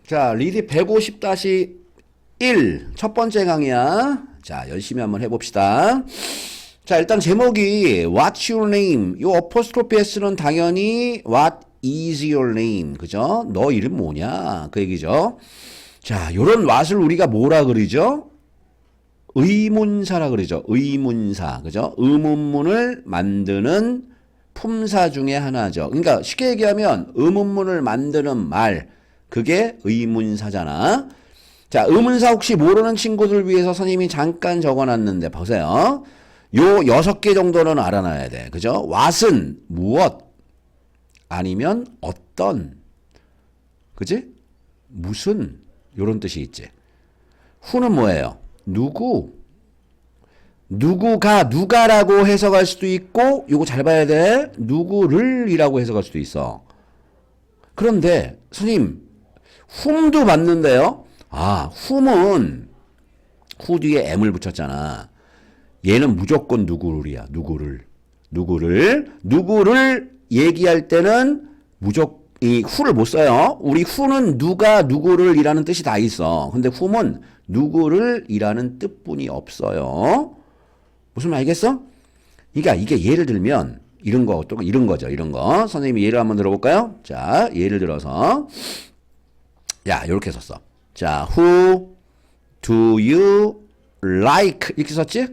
자, 리드 150-1 첫 번째 강의야. 자, 열심히 한번 해봅시다. 자, 일단 제목이 What's your name? 요 어포스트로피 S는 당연히 What is your name? 그죠? 너 이름 뭐냐? 그 얘기죠. 자, 요런 what을 우리가 뭐라 그러죠? 의문사라 그러죠. 의문사. 그죠? 의문문을 만드는 품사 중에 하나죠. 그러니까 쉽게 얘기하면 의문문을 만드는 말. 그게 의문사잖아. 자, 의문사 혹시 모르는 친구들 위해서 선생님이 잠깐 적어놨는데 보세요. 요 6개 정도는 알아놔야 돼. 그죠? what은 무엇 아니면 어떤, 그지? 무슨 요런 뜻이 있지. who는 뭐예요? 누구. 누구가 누가라고 해석할 수도 있고 요거 잘 봐야 돼. 누구를 이라고 해석할 수도 있어. 그런데 선생님 whom도 맞는데요. 아, whom은 who 뒤에 m을 붙였잖아. 얘는 무조건 누구를이야. 누구를 얘기할 때는 무조건 이 who를 못 써요. 우리 who는 누가 누구를 이라는 뜻이 다 있어. 근데 whom은 누구를 이라는 뜻뿐이 없어요. 무슨 말 알겠어? 그러니까 이게 예를 들면 이런 거 또 이런 거죠. 이런 거. 선생님이 예를 한번 들어볼까요? 자, 예를 들어서 야, 이렇게 썼어. 자, who do you like? 이렇게 썼지?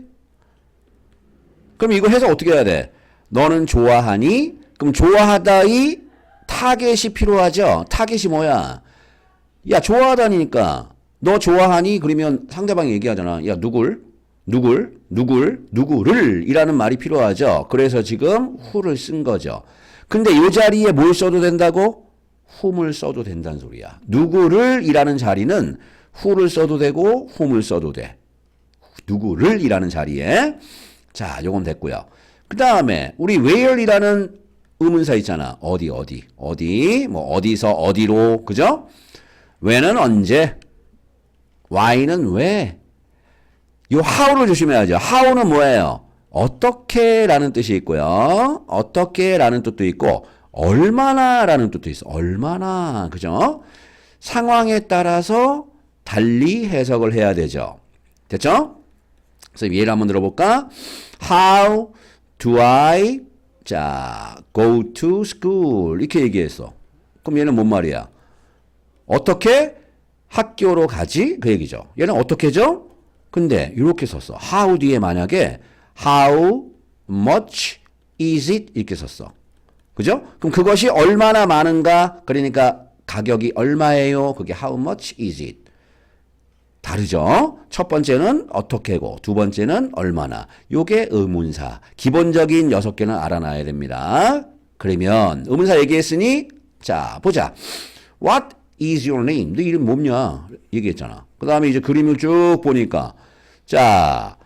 그럼 이거 해석 어떻게 해야 돼? 너는 좋아하니? 그럼 좋아하다의 타겟이 필요하죠? 타겟이 뭐야? 야, 좋아하다니까. 너 좋아하니? 그러면 상대방이 얘기하잖아. 야, 누구를 이라는 말이 필요하죠. 그래서 지금 who를 쓴 거죠. 근데 이 자리에 뭘 써도 된다고? whom을 써도 된다는 소리야. 누구를 이라는 자리는 who를 써도 되고 whom을 써도 돼. 누구를 이라는 자리에. 자, 요건 됐고요. 그 다음에 우리 where이라는 의문사 있잖아. 어디, 뭐 어디서 어디로, 그죠? when은 언제, why는 왜. 요 how를 조심해야죠. how는 뭐예요? 어떻게 라는 뜻이 있고요. 어떻게 라는 뜻도 있고 얼마나 라는 뜻도 있어. 얼마나, 그죠? 상황에 따라서 달리 해석을 해야 되죠. 됐죠? 그래서 예를 한번 들어볼까? How do I 자, go to school 이렇게 얘기했어. 그럼 얘는 뭔 말이야? 어떻게 학교로 가지? 그 얘기죠. 얘는 어떻게죠? 근데 이렇게 썼어. how 뒤에 만약에 how much is it 이렇게 썼어. 그죠? 그럼 그것이 얼마나 많은가? 그러니까 가격이 얼마예요? 그게 how much is it. 다르죠? 첫 번째는 어떻게고 두 번째는 얼마나. 요게 의문사. 기본적인 6개는 알아놔야 됩니다. 그러면 의문사 얘기했으니 자, 보자. What is your name? 너 이름 뭐냐? 얘기했잖아. 그 다음에 이제 그림을 쭉 보니까 자,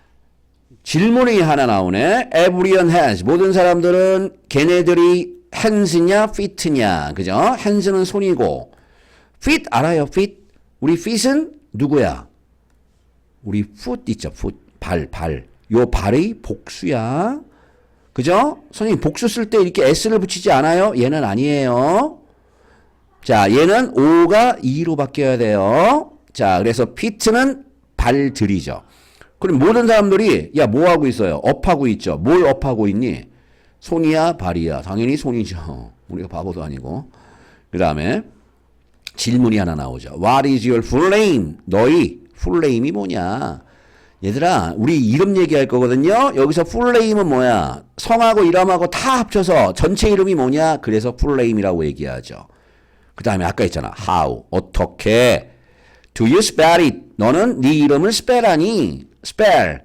질문이 하나 나오네. Everyone has. 모든 사람들은 걔네들이 hands냐 feet냐. 그죠? hands는 손이고 feet 알아요? feet. 우리 feet은 누구야? 우리 foot 있죠. foot. 발. 요 발의 복수야. 그죠? 선생님 복수 쓸 때 이렇게 s를 붙이지 않아요? 얘는 아니에요. 자, 얘는 o가 e로 바뀌어야 돼요. 자, 그래서 feet는 발들이죠. 그럼 모든 사람들이 야, 뭐 하고 있어요? 업하고 있죠. 뭘 업하고 있니? 손이야, 발이야. 당연히 손이죠. 우리가 바보도 아니고. 그 다음에 질문이 하나 나오죠. What is your full name? 너희 full name이 뭐냐? 얘들아, 우리 이름 얘기할 거거든요. 여기서 full name은 뭐야? 성하고 이름하고 다 합쳐서 전체 이름이 뭐냐? 그래서 full name이라고 얘기하죠. 그 다음에 아까 있잖아. How, 어떻게. Do you spell it? 너는 네 이름을 spell하니? spell.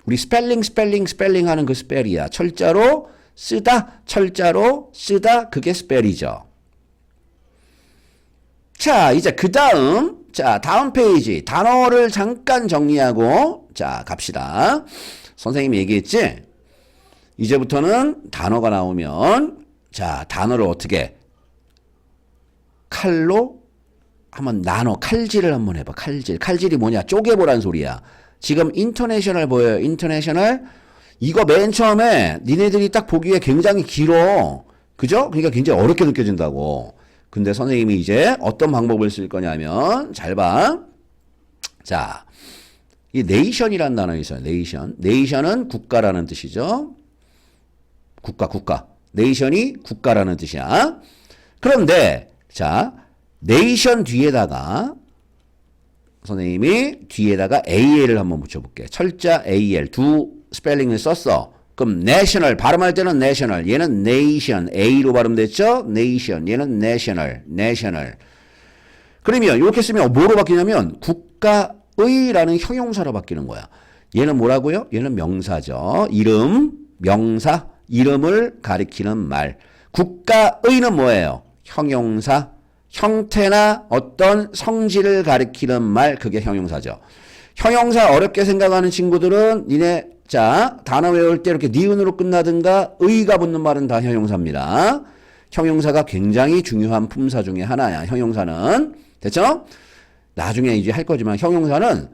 우리 스펠링 하는 그 spell이야. 철자로 쓰다, 그게 spell이죠. 자, 이제 그 다음, 자, 다음 페이지. 단어를 잠깐 정리하고, 자, 갑시다. 선생님이 얘기했지? 이제부터는 단어가 나오면, 자, 단어를 어떻게, 칼로 한번 나눠, 칼질을 한번 해봐. 칼질이 뭐냐? 쪼개보란 소리야. 지금 인터내셔널 보여요. 인터내셔널. 이거 맨 처음에 니네들이 딱 보기에 굉장히 길어. 그죠? 그러니까 굉장히 어렵게 느껴진다고. 근데 선생님이 이제 어떤 방법을 쓸 거냐면 잘 봐. 자, 이 nation이라는 단어 있어요. nation. nation은 국가라는 뜻이죠. 국가. nation이 국가라는 뜻이야. 그런데 자, nation 뒤에다가 선생님이 뒤에다가 AL을 한번 붙여볼게. 철자 AL 두 스펠링을 썼어. 그럼 national 발음할 때는 national 얘는 nation A로 발음됐죠? nation 얘는 national 그러면 이렇게 쓰면 뭐로 바뀌냐면 국가의라는 형용사로 바뀌는 거야. 얘는 뭐라고요? 얘는 명사죠. 이름 명사 이름을 가리키는 말. 국가의는 뭐예요? 형용사 형태나 어떤 성질을 가리키는 말 그게 형용사죠. 형용사 어렵게 생각하는 친구들은 니네 자 단어 외울 때 이렇게 니은으로 끝나든가 의가 붙는 말은 다 형용사입니다. 형용사가 굉장히 중요한 품사 중에 하나야. 형용사는 됐죠? 나중에 이제 할 거지만 형용사는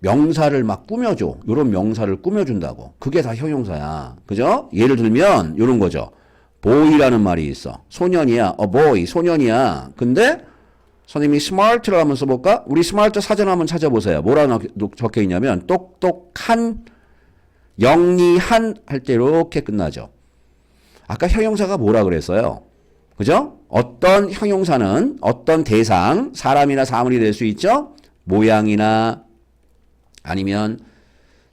명사를 막 꾸며줘. 요런 명사를 꾸며준다고. 그게 다 형용사야. 그죠? 예를 들면 요런 거죠. boy라는 말이 있어. 소년이야. boy 소년이야. 근데 선생님이 smart를 한번 써볼까? 우리 smart 사전 한번 찾아보세요. 뭐라고 적혀 있냐면 똑똑한 영리한 할 때 이렇게 끝나죠. 아까 형용사가 뭐라 그랬어요? 그죠? 어떤 형용사는 어떤 대상, 사람이나 사물이 될 수 있죠? 모양이나 아니면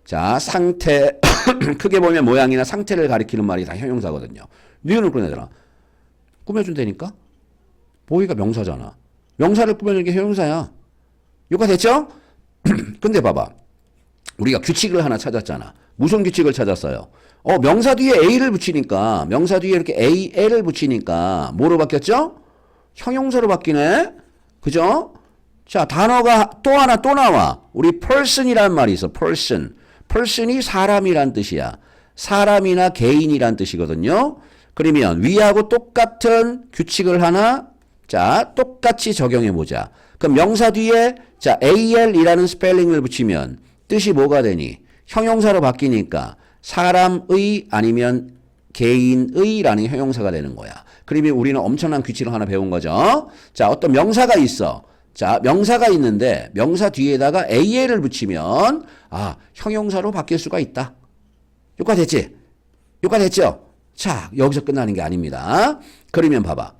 자 상태 크게 보면 모양이나 상태를 가리키는 말이 다 형용사거든요. 니은을 꺼내잖아. 꾸며준다니까? 보이가 명사잖아. 명사를 꾸며주는 게 형용사야. 이거 됐죠? 근데 봐봐. 우리가 규칙을 하나 찾았잖아. 무슨 규칙을 찾았어요? 명사 뒤에 A를 붙이니까 명사 뒤에 이렇게 AL을 붙이니까 뭐로 바뀌었죠? 형용사로 바뀌네. 그죠? 자, 단어가 또 하나 또 나와. 우리 person이라는 말이 있어. person이 사람이란 뜻이야. 사람이나 개인이란 뜻이거든요. 그러면 위하고 똑같은 규칙을 하나 자, 똑같이 적용해 보자. 그럼 명사 뒤에 자, AL이라는 스펠링을 붙이면 뜻이 뭐가 되니? 형용사로 바뀌니까 사람의 아니면 개인의라는 형용사가 되는 거야. 그러면 우리는 엄청난 규칙을 하나 배운 거죠. 자, 어떤 명사가 있어. 자, 명사가 있는데 명사 뒤에다가 AL을 붙이면 형용사로 바뀔 수가 있다. 효과 됐지? 효과 됐죠? 자, 여기서 끝나는 게 아닙니다. 그러면 봐봐.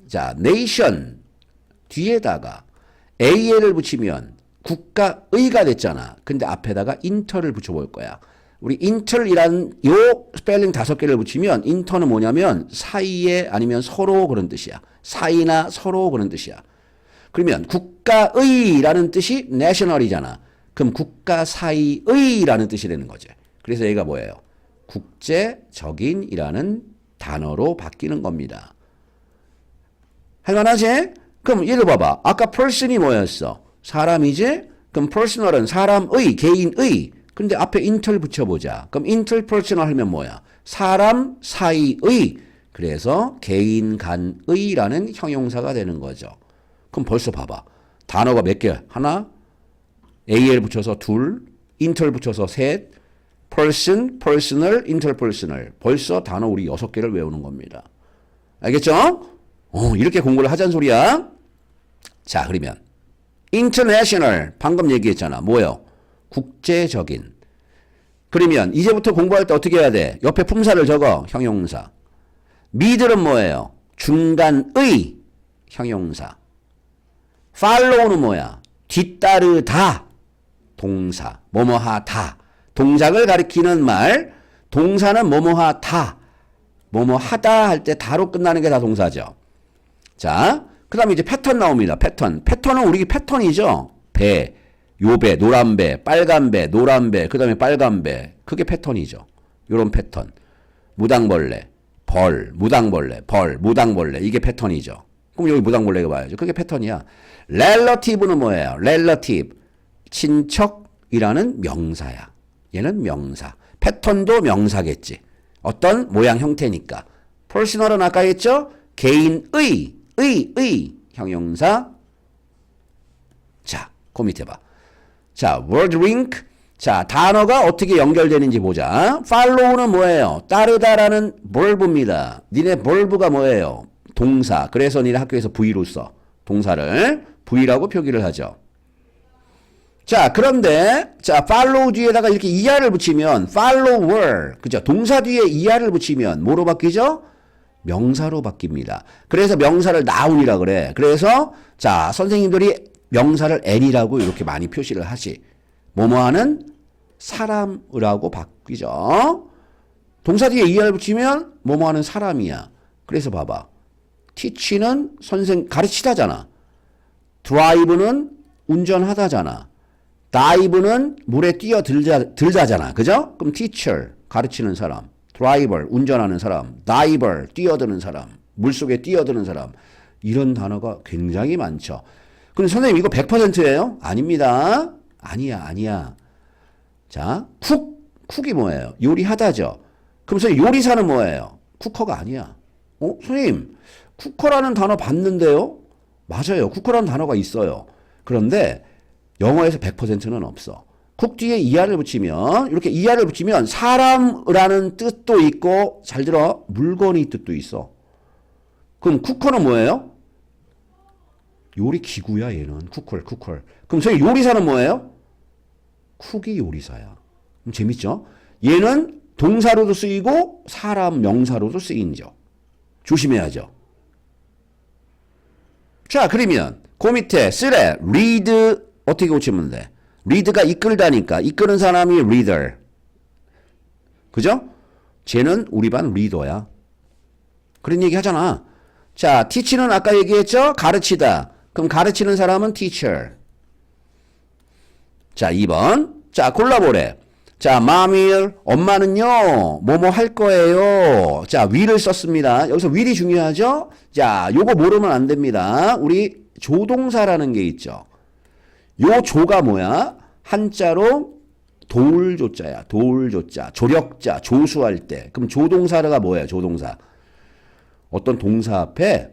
자, nation 뒤에다가 AL을 붙이면 국가의가 됐잖아. 근데 앞에다가 inter를 붙여볼 거야. 우리 inter이라는 요 스펠링 5개를 붙이면 inter는 뭐냐면 사이에 아니면 서로 그런 뜻이야. 사이나 서로 그런 뜻이야. 그러면 국가의라는 뜻이 national이잖아. 그럼 국가 사이의라는 뜻이 되는 거지. 그래서 얘가 뭐예요? 국제적인이라는 단어로 바뀌는 겁니다. 할만하지? 그럼 예를 봐봐. 아까 person이 뭐였어? 사람이지? 그럼 personal은 사람의, 개인의. 근데 앞에 inter 붙여보자. 그럼 interpersonal 하면 뭐야? 사람 사이의. 그래서 개인 간의라는 형용사가 되는 거죠. 그럼 벌써 봐봐. 단어가 몇 개? 하나, AL 붙여서 둘, inter 붙여서 셋, person, personal, interpersonal. 벌써 단어 우리 6개를 외우는 겁니다. 알겠죠? 이렇게 공부를 하자는 소리야. 자, 그러면 international 방금 얘기했잖아. 뭐예요? 국제적인. 그러면 이제부터 공부할 때 어떻게 해야 돼? 옆에 품사를 적어. 형용사. middle은 뭐예요? 중간의 형용사. follow는 뭐야? 뒤따르다. 동사. 뭐뭐하다. 동작을 가리키는 말. 동사는 뭐뭐하다. 뭐뭐하다 할 때 다로 끝나는 게 다 동사죠. 자, 그 다음에 이제 패턴 나옵니다. 패턴은 우리 패턴이죠. 배, 요배, 노란 배, 빨간 배, 노란 배, 그 다음에 빨간 배. 그게 패턴이죠. 요런 패턴. 무당벌레, 벌, 무당벌레, 벌, 무당벌레. 이게 패턴이죠. 그럼 여기 무당벌레가 봐야죠. 그게 패턴이야. relative는 뭐예요? relative. 친척이라는 명사야. 얘는 명사. 패턴도 명사겠지. 어떤 모양 형태니까. personal은 아까 했죠? 개인의, 형용사. 자, 그 밑에 봐. 자, word link. 자, 단어가 어떻게 연결되는지 보자. follow는 뭐예요? 따르다라는 verb입니다. 니네 verb가 뭐예요? 동사. 그래서 니네 학교에서 V로 써. 동사를 V라고 표기를 하죠. 자, 그런데 자, follow 뒤에다가 이렇게 er를 붙이면 follower. 그죠? 동사 뒤에 er를 붙이면 뭐로 바뀌죠? 명사로 바뀝니다. 그래서 명사를 noun이라 그래. 그래서 자, 선생님들이 명사를 n이라고 이렇게 많이 표시를 하지. 뭐뭐하는 사람이라고 바뀌죠. 동사 뒤에 er를 붙이면 뭐뭐하는 사람이야. 그래서 봐봐. teach는 가르치다잖아. drive는 운전하다잖아. dive는 물에 들자잖아. 그죠? 그럼 teacher, 가르치는 사람. driver, 운전하는 사람. diver, 뛰어드는 사람. 물속에 뛰어드는 사람. 이런 단어가 굉장히 많죠. 근데 선생님 이거 100%예요? 아닙니다. 아니야. 자, 쿡이 뭐예요? 요리하다죠. 그럼 선생님 요리사는 뭐예요? 쿠커가 아니야. 선생님 쿠커라는 단어 봤는데요? 맞아요. 쿠커라는 단어가 있어요. 그런데 영어에서 100%는 없어. 쿡 뒤에 er를 붙이면 이렇게 er를 붙이면 사람이라는 뜻도 있고 잘 들어 물건의 뜻도 있어. 그럼 쿠커는 뭐예요? 요리 기구야 얘는. 쿠컬. 그럼 저희 요리사는 뭐예요? 쿡이 요리사야. 재밌죠? 얘는 동사로도 쓰이고 사람 명사로도 쓰인죠. 조심해야죠. 자, 그러면 그 밑에 쓰래 read 어떻게 고치면 돼? read가 이끌다니까 이끄는 사람이 reader. 그죠? 쟤는 우리 반 리더야. 그런 얘기 하잖아. 자, teach는 아까 얘기했죠? 가르치다. 그럼 가르치는 사람은 teacher. 자, 2번. 자, 골라보래. 자, mom일 엄마는요 뭐뭐 할 거예요. 자, will을 썼습니다. 여기서 will이 중요하죠. 자, 요거 모르면 안 됩니다. 우리 조동사라는 게 있죠. 요 조가 뭐야? 한자로 도울조자야. 도울조자. 조력자. 조수할 때. 그럼 조동사가 뭐예요? 조동사. 어떤 동사 앞에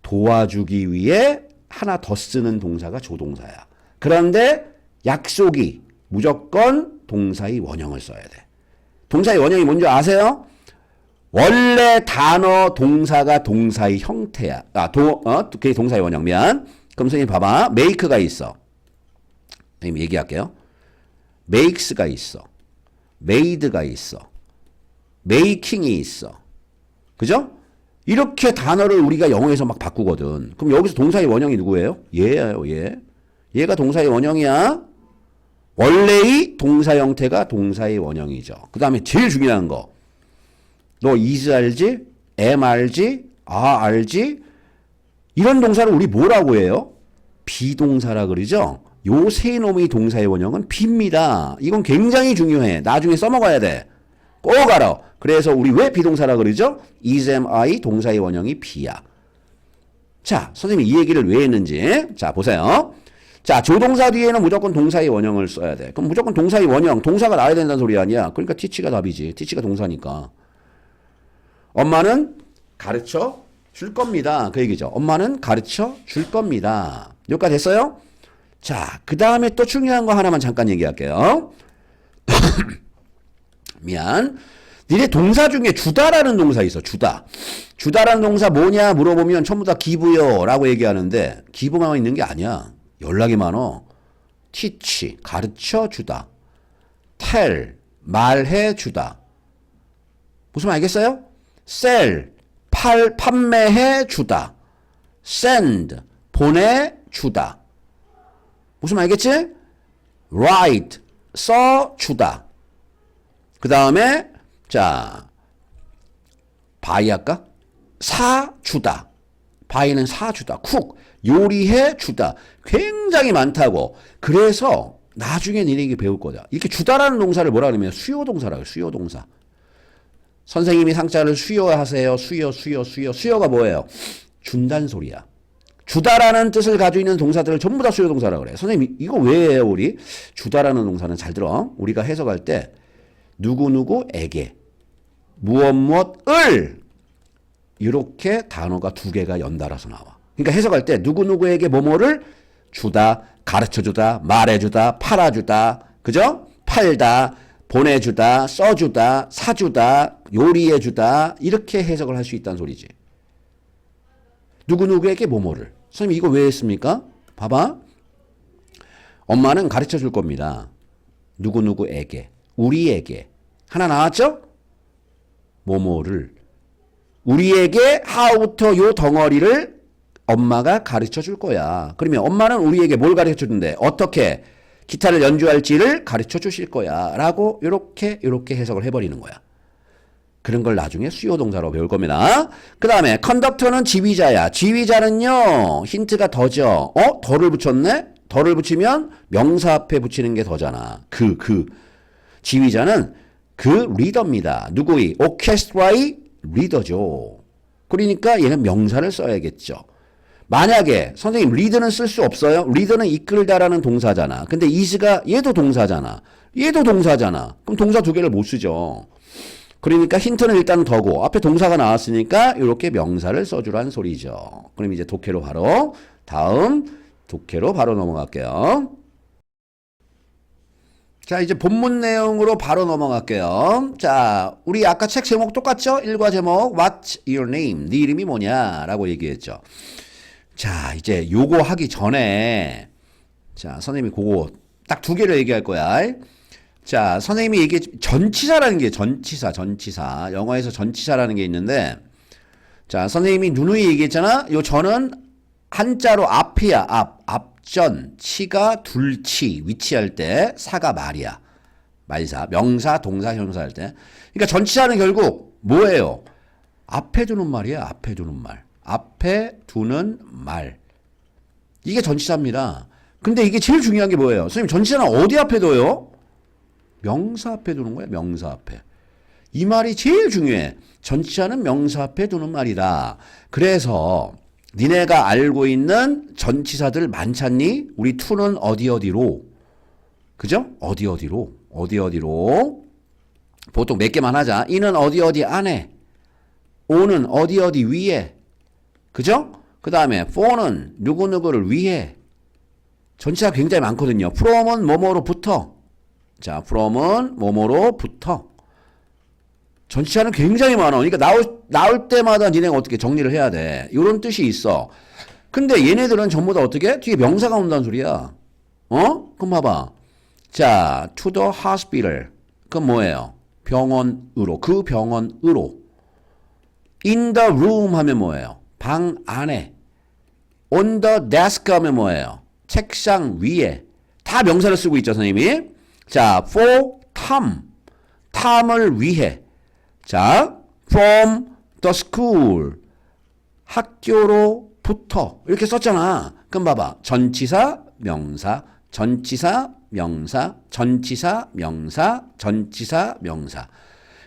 도와주기 위해 하나 더 쓰는 동사가 조동사야. 그런데 약속이 무조건 동사의 원형을 써야 돼. 동사의 원형이 뭔지 아세요? 원래 단어 동사가 동사의 형태야. 그게 동사의 원형. 미안. 그럼 선생님 봐봐. make가 있어. 선생님 얘기할게요. makes가 있어. made가 있어. making이 있어. 그죠? 이렇게 단어를 우리가 영어에서 막 바꾸거든. 그럼 여기서 동사의 원형이 누구예요? 얘예요, 얘. 얘가 동사의 원형이야. 원래의 동사 형태가 동사의 원형이죠. 그 다음에 제일 중요한 거. 너 is 알지? am 알지? are 알지? 이런 동사를 우리 뭐라고 해요? 비동사라 그러죠? 요 세 놈의 동사의 원형은 B입니다. 이건 굉장히 중요해. 나중에 써먹어야 돼. 꼭 알아. 그래서 우리 왜 비동사라 그러죠? is, am, I 동사의 원형이 B야. 자, 선생님이 이 얘기를 왜 했는지. 자, 보세요. 자, 조동사 뒤에는 무조건 동사의 원형을 써야 돼. 그럼 무조건 동사의 원형, 동사가 나와야 된다는 소리 아니야. 그러니까 teach가 답이지. teach가 동사니까. 엄마는 가르쳐 줄 겁니다. 그 얘기죠. 엄마는 가르쳐 줄 겁니다. 여기까지 됐어요? 자, 그 다음에 또 중요한 거 하나만 잠깐 얘기할게요. 미안. 니네 동사 중에 주다라는 동사 있어. 주다라는 동사 뭐냐 물어보면 전부 다 기부요 라고 얘기하는데 기부만 있는 게 아니야. 연락이 많어. teach, 가르쳐주다. tell, 말해주다. 무슨 말 알겠어요? sell, 판매해주다. send, 보내주다. 무슨 말 알겠지? write, 써주다. 그 다음에 자, buy 할까? 사주다. buy는 사주다. cook, 요리해주다. 굉장히 많다고. 그래서 나중에 니네에게 배울 거다. 이렇게 주다라는 동사를 뭐라 그러면 수요동사라고 해요. 수요동사. 선생님이 상자를 수요하세요. 수요가 뭐예요? 준다는 소리야. 주다라는 뜻을 가지고 있는 동사들을 전부 다 수요동사라고 그래. 선생님 이거 왜 해요 우리? 주다라는 동사는 잘 들어. 우리가 해석할 때 누구누구에게 무엇을 이렇게 단어가 두 개가 연달아서 나와. 그러니까 해석할 때 누구누구에게 뭐뭐를 주다, 가르쳐주다, 말해주다, 팔아주다, 그죠? 팔다, 보내주다, 써주다, 사주다, 요리해주다 이렇게 해석을 할 수 있다는 소리지. 누구누구에게 뭐뭐를. 선생님 이거 왜 했습니까? 봐봐. 엄마는 가르쳐 줄 겁니다. 누구누구에게. 우리에게. 하나 나왔죠? 뭐뭐를. 우리에게 하우부터 요 덩어리를 엄마가 가르쳐 줄 거야. 그러면 엄마는 우리에게 뭘 가르쳐 주는데 어떻게 기타를 연주할지를 가르쳐 주실 거야. 라고 요렇게 해석을 해버리는 거야. 그런 걸 나중에 수요 동사로 배울 겁니다. 그 다음에 컨덕터는 지휘자야. 지휘자는요. 힌트가 더죠. 더를 붙였네? 더를 붙이면 명사 앞에 붙이는 게 더잖아. 지휘자는 그 리더입니다. 누구의? 오케스트라의 리더죠. 그러니까 얘는 명사를 써야겠죠. 만약에 선생님 리드는 쓸 수 없어요? 리드는 이끌다라는 동사잖아. 근데 is가 얘도 동사잖아. 얘도 동사잖아. 그럼 동사 두 개를 못 쓰죠. 그러니까 힌트는 일단 더고 앞에 동사가 나왔으니까 이렇게 명사를 써주라는 소리죠. 그럼 이제 독해로 바로 다음 독해로 바로 넘어갈게요. 자, 이제 본문 내용으로 바로 넘어갈게요. 자, 우리 아까 책 제목 똑같죠? 일과 제목 What's your name? 네 이름이 뭐냐? 라고 얘기했죠. 자, 이제 요거 하기 전에 자, 선생님이 그거 딱 두 개를 얘기할 거야. 자, 선생님이 얘기해 전치사라는 게 전치사. 영어에서 전치사라는 게 있는데 자, 선생님이 누누이 얘기했잖아. 요 전은 한자로 앞이야. 앞전, 치가 둘치, 위치할 때, 사가 말이야. 말사, 명사, 동사, 형사 할 때. 그러니까 전치사는 결국 뭐예요? 앞에 두는 말이야. 앞에 두는 말. 앞에 두는 말. 이게 전치사입니다. 근데 이게 제일 중요한 게 뭐예요? 선생님, 전치사는 어디 앞에 둬요? 명사 앞에 두는 거야. 명사 앞에. 이 말이 제일 중요해. 전치사는 명사 앞에 두는 말이다. 그래서 니네가 알고 있는 전치사들 많잖니? 우리 to는 어디로? 그죠? 어디로? 보통 몇 개만 하자. 이는 어디 안에. o는 어디 위에. 그죠? 그 다음에 for는 누구누구를 위해. 전치사 굉장히 많거든요. from은 뭐뭐로부터. 자, from은 뭐뭐로부터. 전치사는 굉장히 많아. 그러니까 나올 때마다 니네가 어떻게 정리를 해야 돼. 이런 뜻이 있어. 근데 얘네들은 전부 다 어떻게? 뒤에 명사가 온다는 소리야. 그럼 봐봐. 자, to the hospital. 그건 뭐예요? 병원으로. 그 병원으로. in the room 하면 뭐예요? 방 안에. on the desk 하면 뭐예요? 책상 위에. 다 명사를 쓰고 있죠, 선생님이. 자, for Tom. 탐을 위해. 자, from the school. 학교로부터. 이렇게 썼잖아. 그럼 봐봐. 전치사, 명사, 전치사, 명사, 전치사, 명사, 전치사, 명사.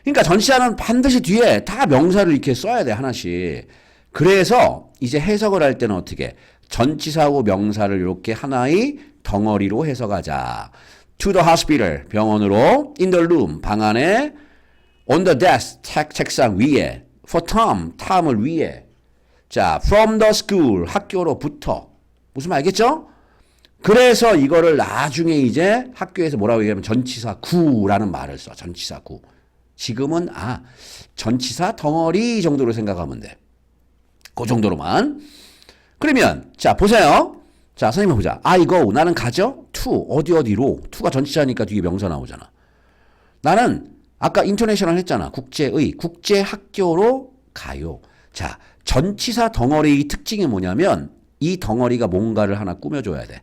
그러니까 전치사는 반드시 뒤에 다 명사를 이렇게 써야 돼, 하나씩. 그래서 이제 해석을 할 때는 어떻게? 전치사하고 명사를 이렇게 하나의 덩어리로 해석하자. to the hospital, 병원으로. in the room, 방 안에. on the desk, 책상 위에. for Tom, 탐을 위해. 자, from the school, 학교로부터. 무슨 말 알겠죠? 그래서 이거를 나중에 이제 학교에서 뭐라고 얘기하면 전치사 구라는 말을 써. 전치사 구. 지금은 전치사 덩어리 정도로 생각하면 돼. 그 정도로만. 그러면 자, 보세요. 자, 선생님 보자. I go. 나는 가죠? to. 어디로. to가 전치사니까 뒤에 명사 나오잖아. 나는 아까 인터내셔널 했잖아. 국제학교로 가요. 자, 전치사 덩어리의 특징이 뭐냐면 이 덩어리가 뭔가를 하나 꾸며줘야 돼.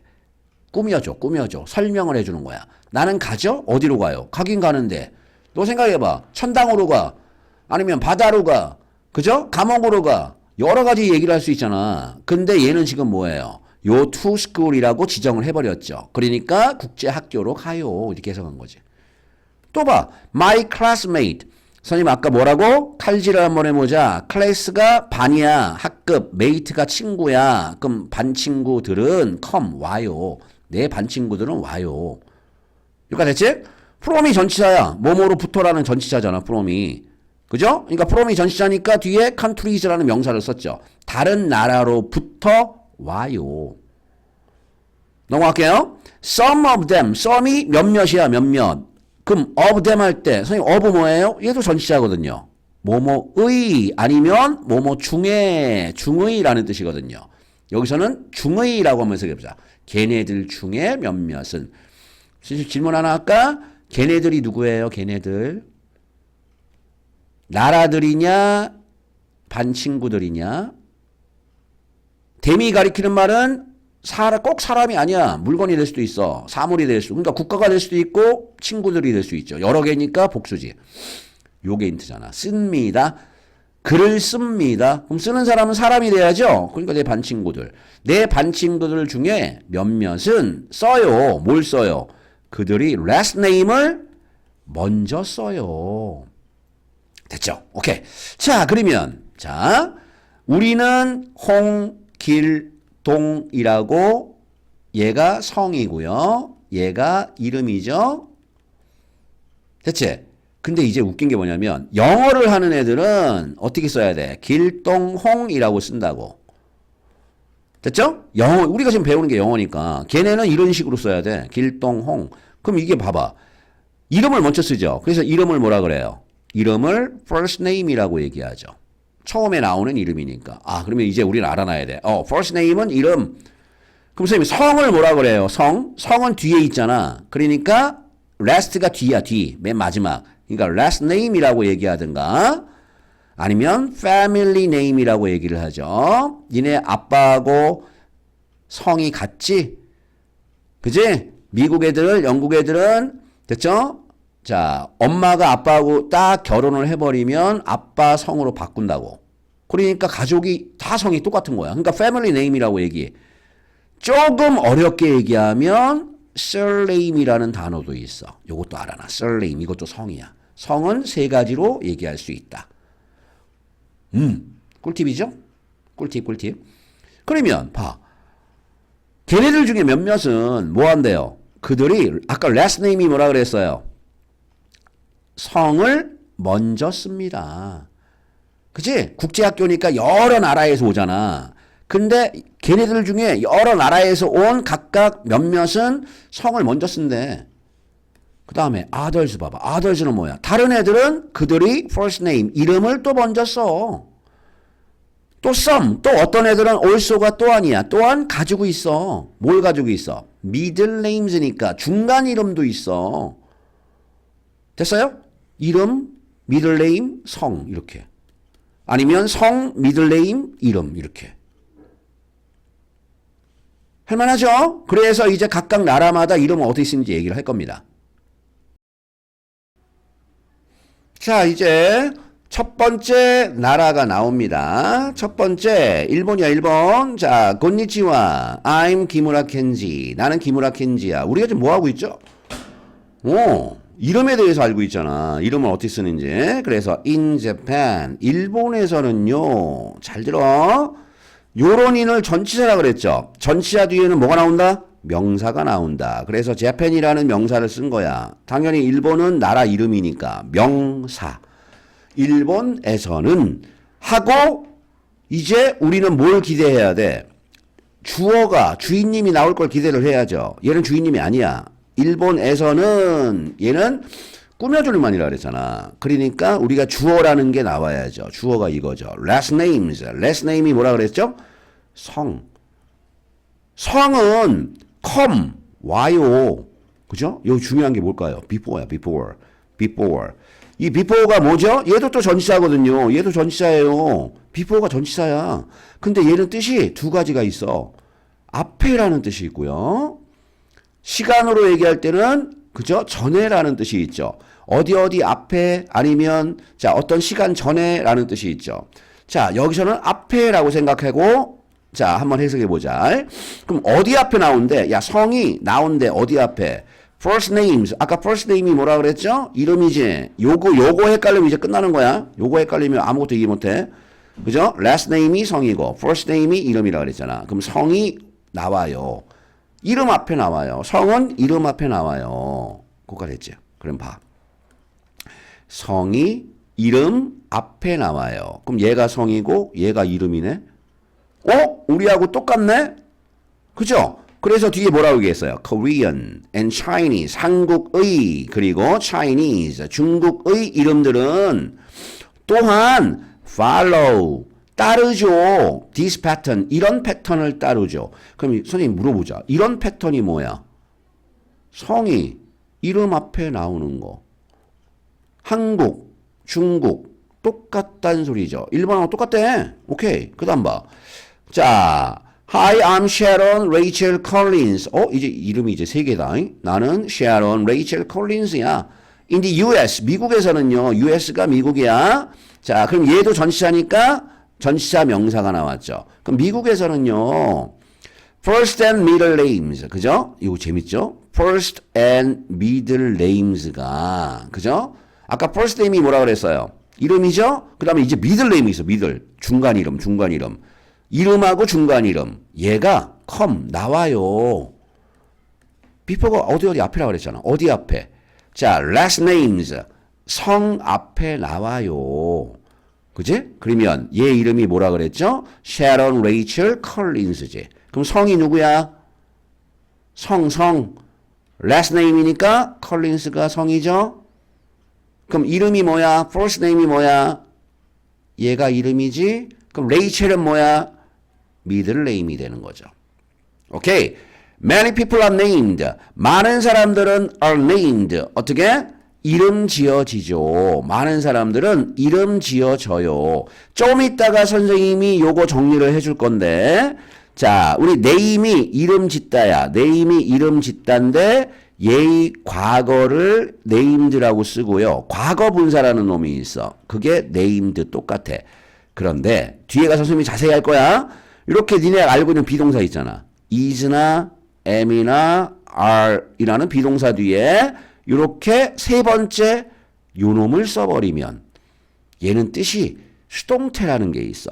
꾸며줘. 설명을 해주는 거야. 나는 가죠? 어디로 가요? 가긴 가는데. 너 생각해봐. 천당으로 가. 아니면 바다로 가. 그죠? 감옥으로 가. 여러 가지 얘기를 할 수 있잖아. 근데 얘는 지금 뭐예요? 요 to school이라고 지정을 해버렸죠. 그러니까 국제학교로 가요. 이렇게 해석한 거지. 또 봐. My classmate. 선생님 아까 뭐라고? 칼질을 한번 해보자. 클래스가 반이야. 학급. mate가 친구야. 그럼 반 친구들은 come. 와요. 내 반 친구들은 와요. 여기까지 됐지? from이 전치사야. 뭐뭐로부터라는 전치사잖아. from이. 그죠? 그러니까 from이 전치사니까 뒤에 countries라는 명사를 썼죠. 다른 나라로부터 와요. 넘어갈게요. Some of them. some이 몇몇이야. 몇몇. 그럼 of them 할 때 선생님 of 뭐예요? 얘도 전치사거든요. 뭐뭐의 아니면 뭐뭐 중의라는 뜻이거든요. 여기서는 중의라고 하면서 해보자. 걔네들 중에 몇몇은. 질문 하나 할까? 걔네들이 누구예요? 걔네들. 나라들이냐? 반 친구들이냐? 댐이 가리키는 말은 꼭 사람이 아니야. 물건이 될 수도 있어. 사물이 될 수도. 그러니까 국가가 될 수도 있고 친구들이 될 수 있죠. 여러 개니까 복수지. 요게 힌트잖아. 씁니다. 글을 씁니다. 그럼 쓰는 사람은 사람이 돼야죠. 그러니까 내 반친구들. 내 반친구들 중에 몇몇은 써요. 뭘 써요? 그들이 last name을 먼저 써요. 됐죠? 오케이. 자, 그러면 자, 우리는 홍길동이라고 얘가 성이고요. 얘가 이름이죠. 됐지? 근데 이제 웃긴 게 뭐냐면 영어를 하는 애들은 어떻게 써야 돼? 길동홍이라고 쓴다고. 됐죠? 영어 우리가 지금 배우는 게 영어니까 걔네는 이런 식으로 써야 돼. 길동홍. 그럼 이게 봐봐. 이름을 먼저 쓰죠. 그래서 이름을 뭐라 그래요? 이름을 first name이라고 얘기하죠. 처음에 나오는 이름이니까. 아, 그러면 이제 우리는 알아놔야 돼. first name은 이름. 그럼 선생님 성을 뭐라 그래요? 성은 뒤에 있잖아. 그러니까 last가 뒤야, 뒤. 맨 마지막. 그러니까 last name이라고 얘기하든가 아니면 family name이라고 얘기를 하죠. 니네 아빠하고 성이 같지? 그지? 미국 애들, 영국 애들은 됐죠? 자, 엄마가 아빠하고 딱 결혼을 해버리면 아빠 성으로 바꾼다고. 그러니까 가족이 다 성이 똑같은 거야. 그러니까 family name이라고 얘기해. 조금 어렵게 얘기하면 surname이라는 단어도 있어. 요것도 알아놔. surname 이것도 성이야. 성은 세 가지로 얘기할 수 있다. 꿀팁이죠? 꿀팁. 그러면 봐. 걔네들 중에 몇몇은 뭐 한대요? 그들이 아까 last name이 뭐라 그랬어요? 성을 먼저 씁니다. 그치? 국제학교니까 여러 나라에서 오잖아. 근데 걔네들 중에 여러 나라에서 온 각각 몇몇은 성을 먼저 쓴대. 그 다음에 others 봐봐. others는 뭐야? 다른 애들은 그들이 first name, 이름을 또 먼저 써. 또 some, 또 어떤 애들은 also가 또 아니야. 또한 가지고 있어. 뭘 가지고 있어? middle names니까 중간 이름도 있어. 됐어요? 이름, middle name, 성 이렇게. 아니면 성, middle name, 이름 이렇게. 할만하죠? 그래서 이제 각각 나라마다 이름을 어떻게 쓰는지 얘기를 할 겁니다. 자, 이제 첫 번째 나라가 나옵니다. 첫 번째 일본이야, 일본. 자, 곤니치와 I'm 기무라 켄지. 나는 기무라 켄지야. 우리가 지금 뭐 하고 있죠? 이름에 대해서 알고 있잖아. 이름을 어떻게 쓰는지. 그래서 in Japan, 일본에서는요. 잘 들어. 요런 인을 전치사라 그랬죠. 전치사 뒤에는 뭐가 나온다? 명사가 나온다. 그래서 Japan이라는 명사를 쓴 거야. 당연히 일본은 나라 이름이니까 명사. 일본에서는 하고 이제 우리는 뭘 기대해야 돼? 주어가 주인님이 나올 걸 기대를 해야죠. 얘는 주인님이 아니야. 일본에서는 얘는 꾸며줄만이라 그랬잖아. 그러니까 우리가 주어라는 게 나와야죠. 주어가 이거죠. last names. last name이 뭐라 그랬죠? 성. 성은 come, 와요. 그죠? 여기 중요한 게 뭘까요? before야, before. 이 before가 뭐죠? 얘도 또 전치사거든요. 얘도 전치사예요. before가 전치사야. 근데 얘는 뜻이 두 가지가 있어. 앞에라는 뜻이 있고요. 시간으로 얘기할 때는 그죠? 전에라는 뜻이 있죠. 어디 앞에 아니면 자 어떤 시간 전에라는 뜻이 있죠. 자 여기서는 앞에라고 생각하고 자 한번 해석해 보자. 그럼 어디 앞에 나온대? 야 성이 나온대 어디 앞에? first names. 아까 first name이 뭐라 그랬죠? 이름이지. 요거 헷갈리면 이제 끝나는 거야. 요거 헷갈리면 아무것도 얘기 못해. 그죠? last name이 성이고 first name이 이름이라 그랬잖아. 그럼 성이 나와요. 이름 앞에 나와요. 성은 이름 앞에 나와요. 그거가 됐죠. 그럼 봐. 성이 이름 앞에 나와요. 그럼 얘가 성이고 얘가 이름이네. 우리하고 똑같네? 그죠? 그래서 뒤에 뭐라고 얘기했어요? Korean and Chinese. 한국의 그리고 Chinese. 중국의 이름들은 또한 follow 따르죠. this pattern 이런 패턴을 따르죠. 그럼 선생님 물어보자. 이런 패턴이 뭐야? 성이 이름 앞에 나오는 거. 한국, 중국 똑같다는 소리죠. 일본하고 똑같대. 오케이. 그 다음 봐. 자, Hi, I'm Sharon Rachel Collins. 이제 이름이 이제 세 개다. 나는 Sharon Rachel Collins야. In the US, 미국에서는요. US가 미국이야. 자, 그럼 얘도 전치사니까 전치사 명사가 나왔죠. 그럼 미국에서는요. First and middle names. 그죠? 이거 재밌죠? First and middle names가 그죠? 아까 first name이 뭐라 그랬어요? 이름이죠? 그 다음에 이제 middle name이 있어. middle. 중간 이름, 중간 이름. 이름하고 중간 이름. 얘가 come 나와요. before가 어디 앞이라고 그랬잖아. 어디 앞에? 자, last names. 성 앞에 나와요. 그지? 그러면 얘 이름이 뭐라 그랬죠? Sharon Rachel Collins지. 그럼 성이 누구야? 성. last name이니까 Collins가 성이죠? 그럼 이름이 뭐야? first name이 뭐야? 얘가 이름이지? 그럼 Rachel은 뭐야? middle name이 되는 거죠. 오케이. Many people are named. 많은 사람들은 are named. 어떻게? 이름 지어지죠. 많은 사람들은 이름 지어져요. 좀 이따가 선생님이 요거 정리를 해줄 건데, 자, 우리 name이 이름 짓다야. name이 이름 짓다인데, 얘의 과거를 named라고 쓰고요. 과거 분사라는 놈이 있어. 그게 named 똑같아. 그런데 뒤에 가서 선생님이 자세히 할 거야. 이렇게 니네 알고 있는 비동사 있잖아. is나 am이나 are이라는 비동사 뒤에 이렇게 세 번째 요놈을 써버리면 얘는 뜻이 수동태라는 게 있어.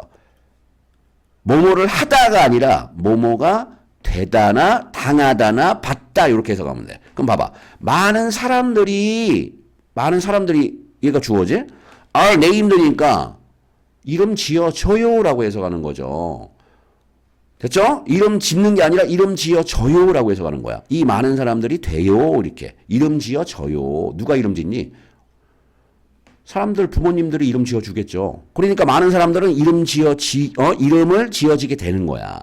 뭐뭐를 하다가 아니라 뭐뭐가 되다나 당하다나 받다 이렇게 해석하면 돼. 그럼 봐봐. 많은 사람들이 얘가 주어지? are named니까 이름 지어줘요라고 해석하는 거죠. 됐죠? 이름 짓는 게 아니라 이름 지어줘요라고 해석하는 거야. 이 많은 사람들이 돼요. 이렇게. 이름 지어줘요. 누가 이름 짓니? 사람들 부모님들이 이름 지어주겠죠. 그러니까 많은 사람들은 이름을 지어지게 되는 거야.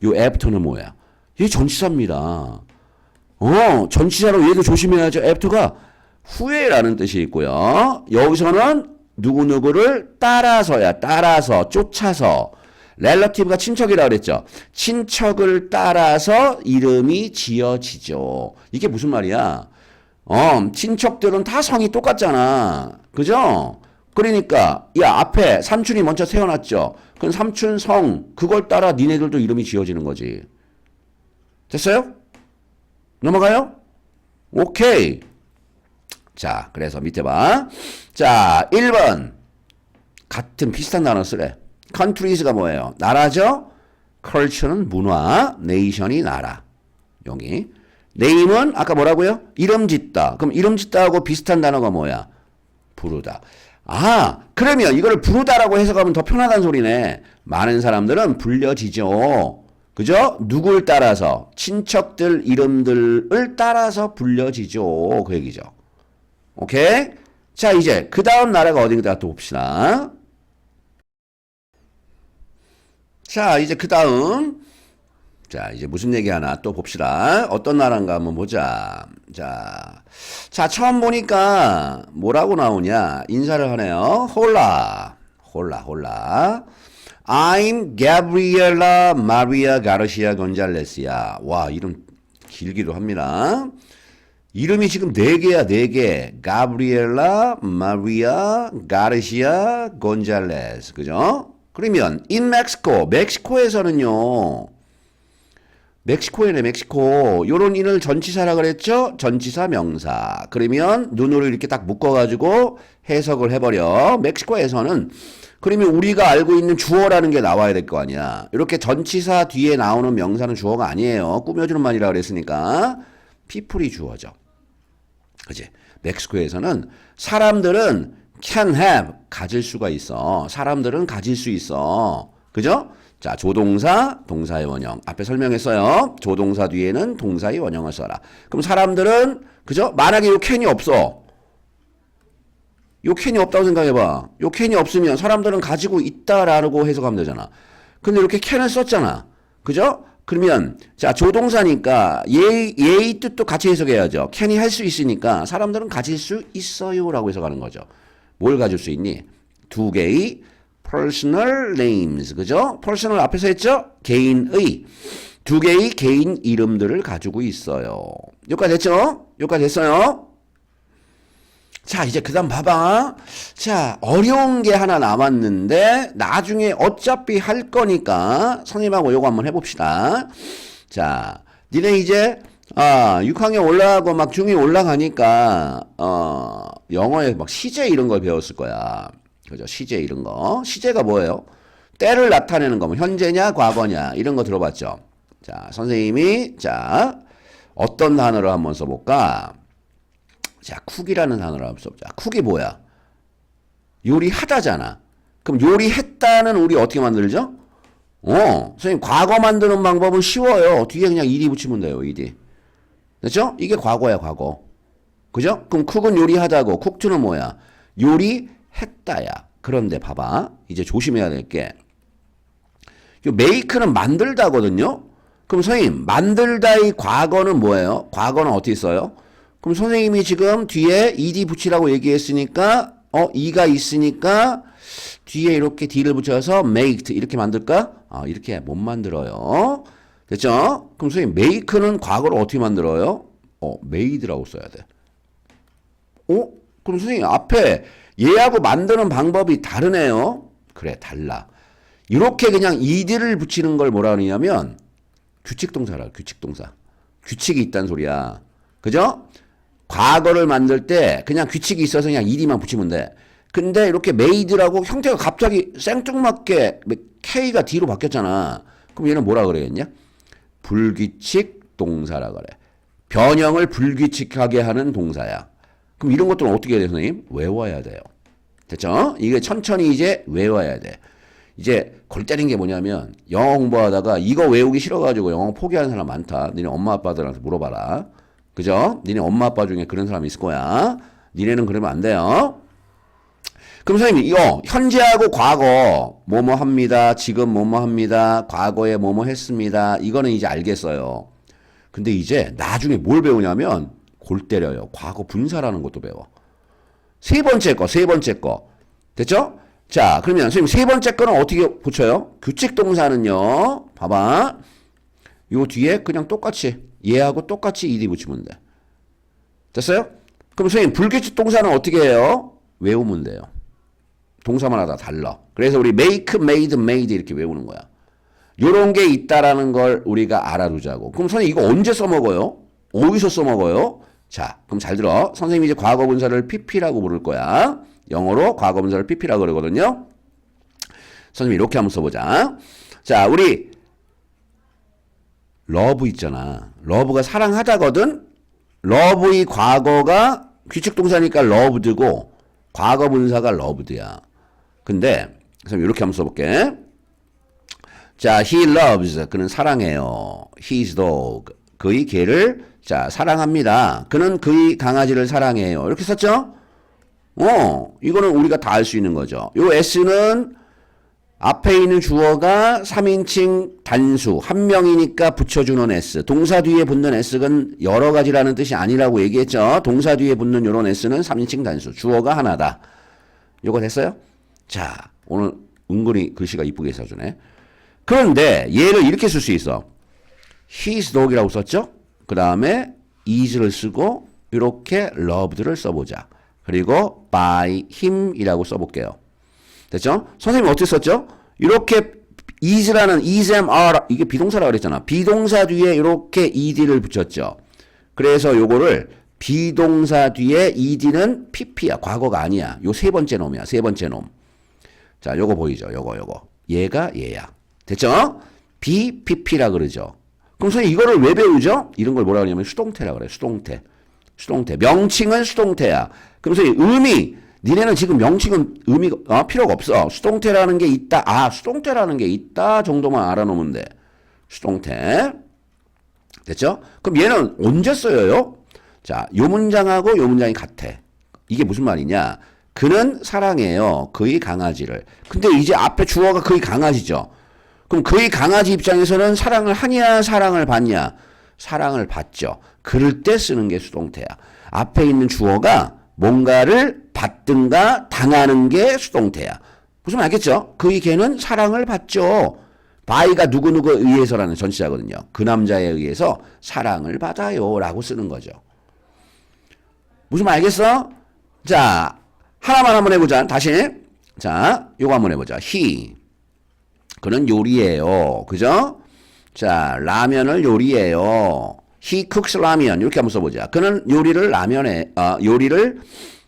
요 애프터는 뭐야? 얘 전치사입니다. 전치사로 얘도 조심해야죠. 애프터가 후에라는 뜻이 있고요. 여기서는 누구누구를 따라서야. 따라서, 쫓아서. 렐러티브가 친척이라고 그랬죠. 친척을 따라서 이름이 지어지죠. 이게 무슨 말이야? 친척들은 다 성이 똑같잖아. 그죠? 그러니까 야 앞에 삼촌이 먼저 태어났죠. 그럼 삼촌 성 그걸 따라 니네들도 이름이 지어지는 거지. 됐어요? 넘어가요? 오케이. 자, 그래서 밑에 봐. 자, 1번 같은 비슷한 단어 쓰래. countries가 뭐예요? 나라죠? culture는 문화, nation이 나라. 여기. name은 아까 뭐라고요? 이름 짓다. 그럼 이름 짓다하고 비슷한 단어가 뭐야? 부르다. 그러면 이걸 부르다라고 해석하면 더 편하다는 소리네. 많은 사람들은 불려지죠. 그죠? 누굴 따라서? 친척들 이름들을 따라서 불려지죠. 그 얘기죠. 오케이? 자, 이제 그 다음 나라가 어딘가 또 봅시다. 자, 이제 그 다음. 자, 이제 무슨 얘기 하나 또 봅시다. 어떤 나라인가 한번 보자. 자, 처음 보니까 뭐라고 나오냐. 인사를 하네요. 홀라. I'm Gabriela Maria Garcia Gonzalez야. 와, 이름 길기도 합니다. 이름이 지금 4개야, 4개. Gabriela Maria Garcia Gonzalez. 그죠? 그러면 in Mexico, 멕시코에서는요. 멕시코에네, 멕시코. 요런 인을 전치사라 그랬죠? 전치사 명사. 그러면 눈으로 이렇게 딱 묶어가지고 해석을 해버려. 멕시코에서는 그러면 우리가 알고 있는 주어라는 게 나와야 될 거 아니야. 이렇게 전치사 뒤에 나오는 명사는 주어가 아니에요. 꾸며주는 말이라 그랬으니까 people이 주어죠. 그치? 멕시코에서는 사람들은 can have 가질 수가 있어. 사람들은 가질 수 있어. 그죠? 자, 조동사, 동사의 원형. 앞에 설명했어요. 조동사 뒤에는 동사의 원형을 써라. 그럼 사람들은 그죠? 만약에 이 can이 없어. 요 캔이 없다고 생각해봐. 요 캔이 없으면 사람들은 가지고 있다라고 해석하면 되잖아. 근데 이렇게 캔을 썼잖아. 그죠? 그러면 자 조동사니까 얘의 뜻도 같이 해석해야죠. 캔이 할 수 있으니까 사람들은 가질 수 있어요라고 해석하는 거죠. 뭘 가질 수 있니? 두 개의 personal names, 그죠? personal 앞에서 했죠? 개인의 두 개의 개인 이름들을 가지고 있어요. 여기까지 됐죠? 여기까지 됐어요? 자, 이제 그 다음 봐봐. 자, 어려운 게 하나 남았는데 나중에 어차피 할 거니까 선생님하고 요거 한번 해봅시다. 자, 니네 이제 6학년 올라가고 막 중2 올라가니까 영어에 막 시제 이런 걸 배웠을 거야. 그죠? 시제 이런 거. 시제가 뭐예요? 때를 나타내는 거. 뭐 현재냐 과거냐 이런 거 들어봤죠? 자, 선생님이 자 어떤 단어를 한번 써볼까? 자, 쿡이라는 단어를 한번 써보자. 쿡이 뭐야? 요리하다잖아. 그럼 요리했다는 우리 어떻게 만들죠? 선생님 과거 만드는 방법은 쉬워요. 뒤에 그냥 ed 붙이면 돼요. ed. 됐죠? 이게 과거야, 과거. 그죠? 그럼 쿡은 요리하다고, 쿡투는 뭐야? 요리했다야. 그런데 봐봐. 이제 조심해야 될 게, 요 make는 만들다거든요? 그럼 선생님, 만들다의 과거는 뭐예요? 과거는 어떻게 써요? 그럼 선생님이 지금 뒤에 ed 붙이라고 얘기했으니까, e가 있으니까, 뒤에 이렇게 d를 붙여서 made 이렇게 만들까? 이렇게 못 만들어요. 됐죠? 그럼 선생님, make는 과거를 어떻게 만들어요? made라고 써야 돼. 그럼 선생님, 앞에 얘하고 만드는 방법이 다르네요? 그래, 달라. 이렇게 그냥 ed를 붙이는 걸 뭐라 그러냐면, 규칙동사라, 규칙동사. 규칙이 있다는 소리야. 그죠? 과거를 만들 때 그냥 규칙이 있어서 그냥 ed만 붙이면 돼. 근데 이렇게 made라고 형태가 갑자기 생뚱맞게 k가 d로 바뀌었잖아. 그럼 얘는 뭐라 그래야겠냐? 불규칙 동사라 그래. 변형을 불규칙하게 하는 동사야. 그럼 이런 것들은 어떻게 해야 돼, 선생님? 외워야 돼요. 됐죠? 이게 천천히 이제 외워야 돼. 이제 골 때린 게 뭐냐면 영어 공부하다가 이거 외우기 싫어가지고 영어 포기하는 사람 많다. 니네 엄마 아빠들한테 물어봐라. 그죠? 니네 엄마 아빠 중에 그런 사람 있을 거야. 니네는 그러면 안 돼요. 그럼 선생님 이거 현재하고 과거 뭐뭐 합니다. 지금 뭐뭐 합니다. 과거에 뭐뭐 했습니다. 이거는 이제 알겠어요. 근데 이제 나중에 뭘 배우냐면 골 때려요. 과거 분사라는 것도 배워. 세 번째 거. 됐죠? 자, 그러면 선생님 세 번째 거는 어떻게 붙여요? 규칙 동사는요. 봐봐. 요 뒤에 그냥 똑같이 얘하고 똑같이 ed 붙이면 돼. 됐어요? 그럼 선생님 불규칙 동사는 어떻게 해요? 외우면 돼요. 동사마다 달라. 그래서 우리 make, made, made 이렇게 외우는 거야. 요런 게 있다라는 걸 우리가 알아두자고. 그럼 선생님 이거 언제 써먹어요? 어디서 써먹어요? 자, 그럼 잘 들어. 선생님이 이제 과거 분사를 pp라고 부를 거야. 영어로 과거 분사를 pp라고 그러거든요. 선생님 이렇게 한번 써보자. 자, 우리 love 있잖아. love가 사랑하다거든. love의 과거가 규칙 동사니까 loved고 과거 분사가 loved야. 근데 선생님 이렇게 한번 써볼게. 자, he loves 그는 사랑해요. his dog 그의 개를 자 사랑합니다. 그는 그의 강아지를 사랑해요. 이렇게 썼죠? 이거는 우리가 다 알 수 있는 거죠. 요 s는 앞에 있는 주어가 3인칭 단수 한 명이니까 붙여주는 s. 동사 뒤에 붙는 s는 여러 가지라는 뜻이 아니라고 얘기했죠. 동사 뒤에 붙는 요런 s는 3인칭 단수. 주어가 하나다. 요거 됐어요? 자, 오늘 은근히 글씨가 이쁘게 써주네. 그런데 얘를 이렇게 쓸 수 있어. his dog이라고 썼죠? 그 다음에 is를 쓰고 이렇게 loved를 써보자. 그리고 by him이라고 써볼게요. 됐죠? 선생님 어떻게 썼죠? 이렇게 is라는 is, am, are 이게 비동사라고 그랬잖아. 비동사 뒤에 이렇게 ed를 붙였죠. 그래서 요거를 비동사 뒤에 ed는 pp야. 과거가 아니야. 요 세 번째 놈이야. 세 번째 놈. 자, 요거 보이죠? 요거. 얘가 얘야. 됐죠? BPP라 그러죠. 그럼 선생님 이거를 왜 배우죠? 이런 걸 뭐라 그러냐면 수동태라 그래요. 수동태. 명칭은 수동태야. 그럼 선생님 니네는 지금 명칭은 의미가 필요가 없어. 수동태라는 게 있다. 수동태라는 게 있다 정도만 알아놓으면 돼. 수동태. 됐죠? 그럼 얘는 언제 써요? 자, 요 문장하고 요 문장이 같아. 이게 무슨 말이냐? 그는 사랑해요. 그의 강아지를. 근데 이제 앞에 주어가 그의 강아지죠. 그럼 그의 강아지 입장에서는 사랑을 하냐, 사랑을 받냐? 사랑을 받죠. 그럴 때 쓰는 게 수동태야. 앞에 있는 주어가 뭔가를 받든가 당하는 게 수동태야. 무슨 말 알겠죠? 그의 걔는 사랑을 받죠. by가 누구누구에 의해서라는 전치사거든요. 그 남자에 의해서 사랑을 받아요. 라고 쓰는 거죠. 무슨 말 알겠어? 자, 하나만 한번 해보자. 다시. 자, 요거 한번 해보자. he. 그는 요리해요. 그죠? 자, 라면을 요리해요. He cooks 라면. 이렇게 한번 써보자. 그는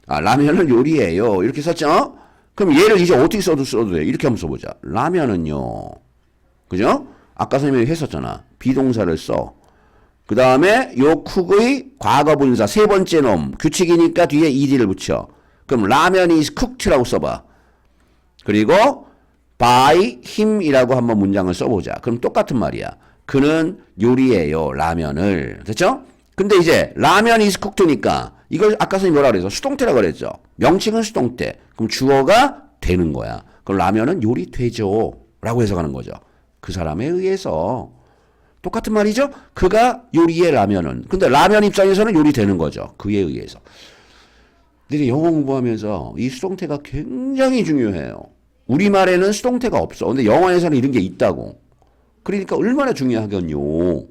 라면을 요리해요. 이렇게 썼죠? 그럼 얘를 이제 어떻게 써도 돼. 이렇게 한번 써보자. 라면은요. 그죠? 아까 선생님이 했었잖아. 비동사를 써. 그 다음에 요 cook의 과거분사 세 번째 놈. 규칙이니까 뒤에 ed를 붙여. 그럼 라면 is cooked라고 써봐. 그리고 by him이라고 한번 문장을 써보자. 그럼 똑같은 말이야. 그는 요리해요. 라면을. 됐죠? 근데 이제 라면 is cooked니까 이걸 아까 선생님이 뭐라 그랬어? 수동태라고 그랬죠. 명칭은 수동태. 그럼 주어가 되는 거야. 그럼 라면은 요리되죠. 라고 해석하는 거죠. 그 사람에 의해서. 똑같은 말이죠? 그가 요리해 라면은. 근데 라면 입장에서는 요리되는 거죠. 그에 의해서. 근데 영어 공부하면서 이 수동태가 굉장히 중요해요. 우리말에는 수동태가 없어. 근데 영어에서는 이런 게 있다고. 그러니까 얼마나 중요하겠요.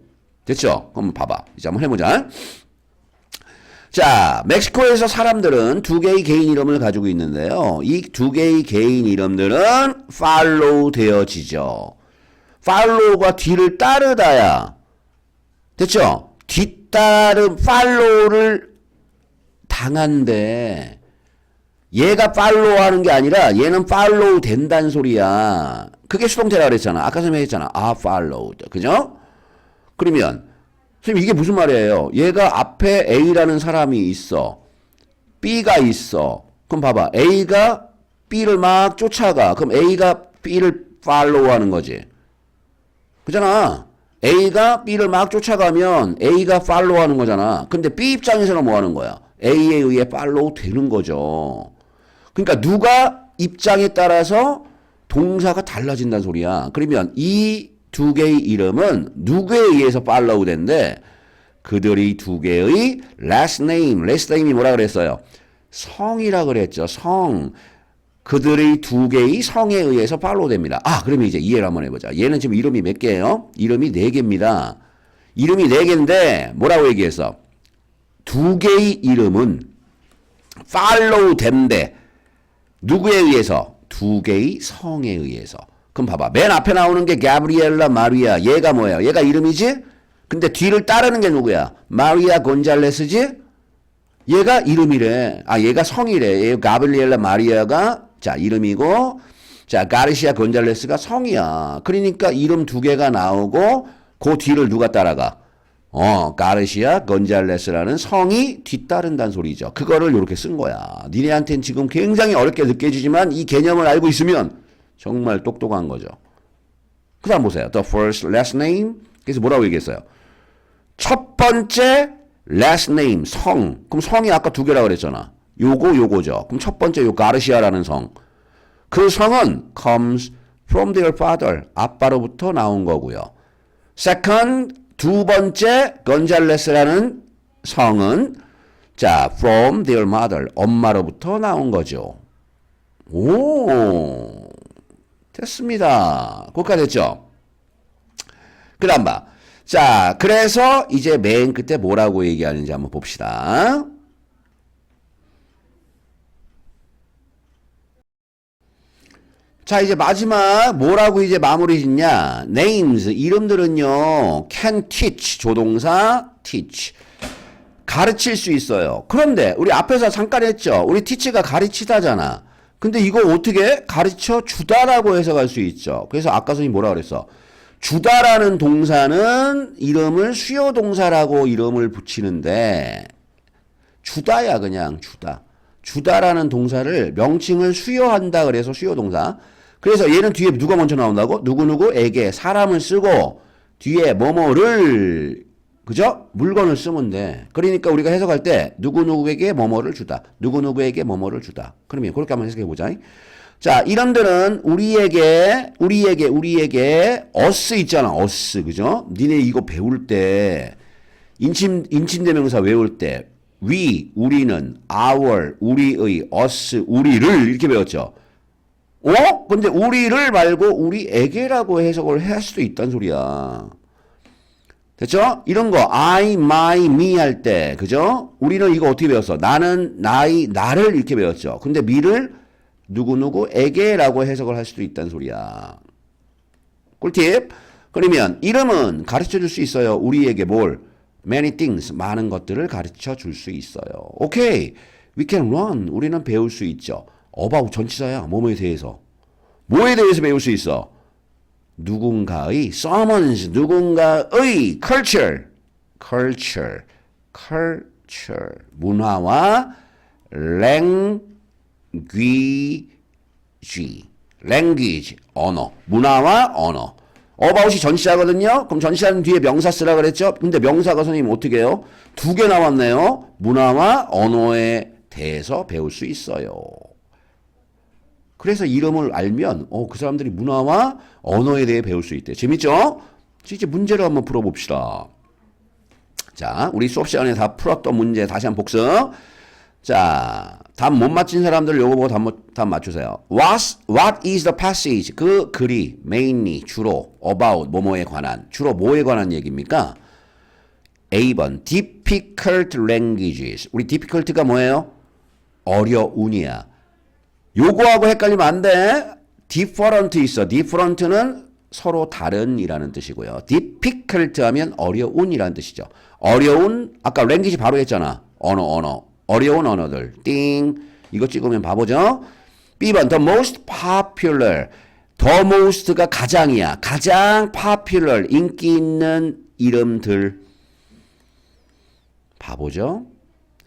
됐죠? 그럼 봐봐. 이제 한번 해보자. 자, 멕시코에서 사람들은 두 개의 개인 이름을 가지고 있는데요. 이 두 개의 개인 이름들은 팔로우 되어지죠. 팔로우가 뒤를 따르다야. 됐죠? 뒤따름 팔로우를 당한대. 얘가 팔로우 하는 게 아니라 얘는 팔로우 된다는 소리야. 그게 수동태라 그랬잖아. 아까 선생님이 했잖아. are followed. 그죠? 그러면 선생님 이게 무슨 말이에요? 얘가 앞에 A라는 사람이 있어. B가 있어. 그럼 봐봐. A가 B를 막 쫓아가. 그럼 A가 B를 팔로우 하는 거지. 그잖아. A가 B를 막 쫓아가면 A가 팔로우 하는 거잖아. 근데 B 입장에서는 뭐 하는 거야? A에 의해 팔로우 되는 거죠. 그러니까 누가 입장에 따라서 동사가 달라진다는 소리야. 그러면 이 두 개의 이름은 누구에 의해서 팔로우 된대? 그들이 두 개의 last name이 뭐라 그랬어요? 성이라 그랬죠. 성. 그들의 두 개의 성에 의해서 팔로우 됩니다. 아, 그러면 이제 이해를 한번 해보자. 얘는 지금 이름이 몇 개예요? 이름이 4개입니다. 이름이 4개인데 뭐라고 얘기했어? 두 개의 이름은 팔로우 된대. 누구에 의해서? 두 개의 성에 의해서. 그럼 봐봐. 맨 앞에 나오는 게 가브리엘라 마리아. 얘가 뭐예요? 얘가 이름이지? 근데 뒤를 따르는 게 누구야? 마리아 곤잘레스지? 얘가 이름이래. 아, 얘가 성이래. 얘 가브리엘라 마리아가 자, 이름이고, 자, 가르시아 곤잘레스가 성이야. 그러니까 이름 두 개가 나오고, 그 뒤를 누가 따라가? 가르시아 곤잘레스라는 성이 뒤따른다는 소리죠. 그거를 이렇게 쓴 거야. 니네한테는 지금 굉장히 어렵게 느껴지지만 이 개념을 알고 있으면 정말 똑똑한 거죠. 그 다음 보세요. The first last name. 그래서 뭐라고 얘기했어요? 첫 번째 last name, 성. 그럼 성이 아까 두 개라고 그랬잖아. 요거죠. 그럼 첫 번째 요 가르시아라는 성. 그 성은 comes from their father. 아빠로부터 나온 거고요. second, 두 번째 건잘레스라는 성은 자, from their mother. 엄마로부터 나온 거죠. 오, 됐습니다. 거기까지 됐죠? 그 다음 봐. 자, 그래서 이제 맨 끝에 뭐라고 얘기하는지 한번 봅시다. 자, 이제 마지막 뭐라고 이제 마무리 짓냐? names, 이름들은요. can teach, 조동사 teach. 가르칠 수 있어요. 그런데 우리 앞에서 잠깐 했죠. 우리 teach가 가르치다잖아. 근데 이거 어떻게 가르쳐 주다라고 해석할 수 있죠. 그래서 아까 선생님이 뭐라 그랬어? 주다라는 동사는 이름을 수요 동사라고 이름을 붙이는데 주다야 그냥 주다. 주다라는 동사를 명칭을 수요한다 그래서 수요 동사. 그래서 얘는 뒤에 누가 먼저 나온다고? 누구누구에게 사람을 쓰고 뒤에 뭐뭐를 그죠? 물건을 쓰면 돼. 그러니까 우리가 해석할 때 누구누구에게 뭐뭐를 주다. 누구누구에게 뭐뭐를 주다. 그러면 그렇게 한번 해석해 보자. 자, 이름들은 우리에게 us 있잖아. us. 그죠? 니네 이거 배울 때 인칭대명사 외울 때 we 우리는 our 우리의 us 우리를 이렇게 배웠죠. 근데 우리를 말고 우리에게라고 해석을 할 수도 있다는 소리야. 됐죠? 이런 거 I, my, me 할 때 그죠? 우리는 이거 어떻게 배웠어? 나는, 나를 이렇게 배웠죠. 근데 me를 누구누구에게라고 해석을 할 수도 있다는 소리야. 꿀팁. 그러면 이름은 가르쳐 줄 수 있어요. 우리에게 뭘? Many things. 많은 것들을 가르쳐 줄 수 있어요. 오케이. We can learn. 우리는 배울 수 있죠. about 전치사야. 뭐뭐에 대해서. 뭐에 대해서 배울 수 있어? 누군가의 someone's 누군가의 culture 문화와 language 언어 문화와 언어 about이 전치사거든요. 그럼 전치사는 뒤에 명사 쓰라 그랬죠. 근데 명사가 선생님 어떻게 해요? 두 개 나왔네요. 문화와 언어에 대해서 배울 수 있어요. 그래서 이름을 알면 그 사람들이 문화와 언어에 대해 배울 수 있대. 재밌죠? 이제 문제를 한번 풀어봅시다. 자, 우리 수업 시간에 다 풀었던 문제 다시 한번 복습. 자, 답 못 맞힌 사람들 요거 보고 답 맞추세요. What is the passage? 그 글이 mainly 주로 about 뭐뭐에 관한 주로 뭐에 관한 얘기입니까? A번 difficult languages. 우리 difficult가 뭐예요? 어려운이야. 요거하고 헷갈리면 안 돼. different 있어. different는 서로 다른이라는 뜻이고요. difficult 하면 어려운이라는 뜻이죠. 어려운 아까 language 바로 했잖아. 언어. 어려운 언어들. 띵. 이거 찍으면 바보죠. B번 the most popular. the most가 가장이야. 가장 popular 인기 있는 이름들. 바보죠.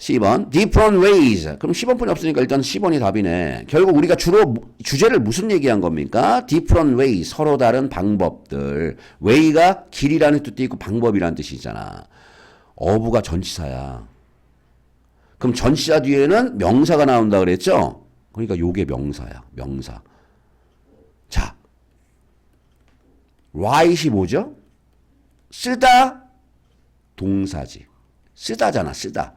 C번 different ways. 그럼 10번뿐이 없으니까 일단 10번이 답이네. 결국 우리가 주로 주제를 무슨 얘기한 겁니까? different ways. 서로 다른 방법들. way가 길이라는 뜻도 있고 방법이라는 뜻이잖아. 어부가 전치사야. 그럼 전치사 뒤에는 명사가 나온다 그랬죠? 그러니까 요게 명사야. 명사. 자, write이 뭐죠? 쓰다 동사지. 쓰다잖아. 쓰다.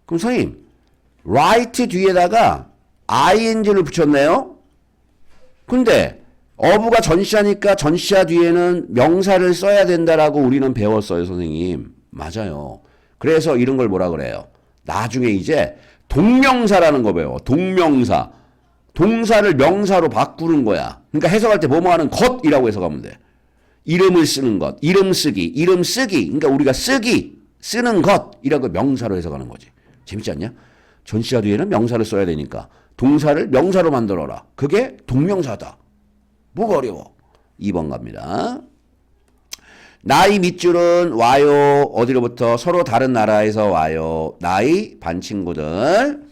그럼 선생님, write 뒤에다가 ing를 붙였네요. 근데 어부가 전치사니까 전치사 뒤에는 명사를 써야 된다라고 우리는 배웠어요, 선생님. 맞아요. 그래서 이런 걸 뭐라 그래요? 나중에 이제 동명사라는 거 배워. 동명사. 동사를 명사로 바꾸는 거야. 그러니까 해석할 때 뭐뭐 하는 것이라고 해석하면 돼. 이름을 쓰는 것, 이름 쓰기. 그러니까 우리가 쓰는 것이라고 명사로 해석하는 거지. 재밌지 않냐? 전치사 뒤에는 명사를 써야 되니까 동사를 명사로 만들어라. 그게 동명사다. 뭐가 어려워? 2번 갑니다. 나이 밑줄은 와요. 어디로부터? 서로 다른 나라에서 와요. 나이 반친구들.